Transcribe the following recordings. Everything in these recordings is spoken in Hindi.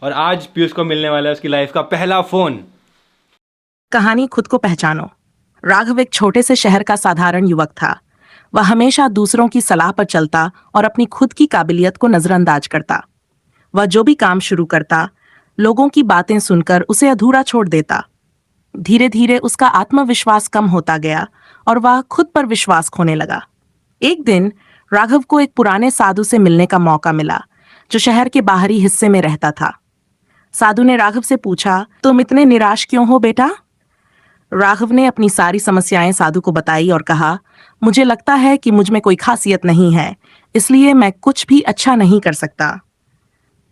और आज पीयूष को मिलने वाला है उसकी लाइफ का पहला फोन। कहानी खुद को पहचानो। राघव एक छोटे से शहर का साधारण युवक था। वह हमेशा दूसरों की सलाह पर चलता और अपनी खुद की काबिलियत को नजरअंदाज करता। वह जो भी काम शुरू करता, लोगों की बातें सुनकर उसे अधूरा छोड़ देता। धीरे धीरे उसका आत्मविश्वास कम होता गया और वह खुद पर विश्वास खोने लगा। एक दिन राघव को एक पुराने साधु से मिलने का मौका मिला, जो शहर के बाहरी हिस्से में रहता था। साधु ने राघव से पूछा, तुम इतने निराश क्यों हो बेटा? राघव ने अपनी सारी समस्याएं साधु को बताई और कहा, मुझे लगता है कि मुझ में कोई खासियत नहीं है, इसलिए मैं कुछ भी अच्छा नहीं कर सकता।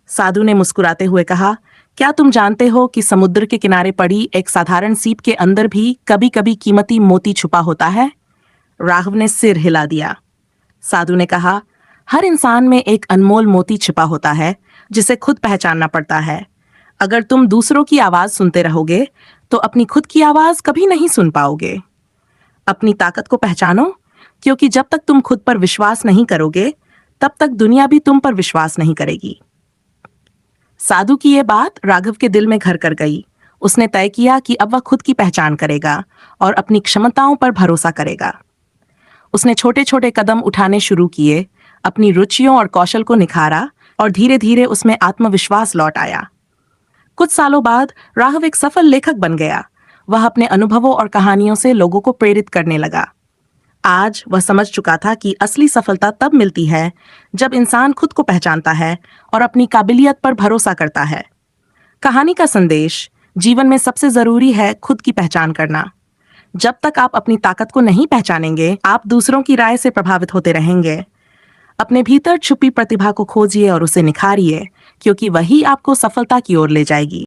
साधु ने मुस्कुराते हुए कहा, क्या तुम जानते हो कि समुद्र के किनारे पड़ी एक साधारण सीप के अंदर भी कभी कभी कीमती मोती छुपा होता है? राघव ने सिर हिला दिया। साधु ने कहा, हर इंसान में एक अनमोल मोती छिपा होता है, जिसे खुद पहचानना पड़ता है। अगर तुम दूसरों की आवाज सुनते रहोगे तो अपनी खुद की आवाज कभी नहीं सुन पाओगे। अपनी ताकत को पहचानो, क्योंकि जब तक तुम खुद पर विश्वास नहीं करोगे, तब तक दुनिया भी तुम पर विश्वास नहीं करेगी। साधु की यह बात राघव के दिल में घर कर गई। उसने तय किया कि अब वह खुद की पहचान करेगा और अपनी क्षमताओं पर भरोसा करेगा। उसने छोटे छोटे कदम उठाने शुरू किए, अपनी रुचियों और कौशल को निखारा और धीरे धीरे उसमें आत्मविश्वास लौट आया। कुछ सालों बाद राघव एक सफल लेखक बन गया। वह अपने अनुभवों और कहानियों से लोगों को प्रेरित करने लगा। आज वह समझ चुका था कि असली सफलता तब मिलती है जब इंसान खुद को पहचानता है और अपनी काबिलियत पर भरोसा करता है। कहानी का संदेश, जीवन में सबसे जरूरी है खुद की पहचान करना। जब तक आप अपनी ताकत को नहीं पहचानेंगे, आप दूसरों की राय से प्रभावित होते रहेंगे। अपने भीतर छुपी प्रतिभा को खोजिए और उसे निखारिए, क्योंकि वही आपको सफलता की ओर ले जाएगी।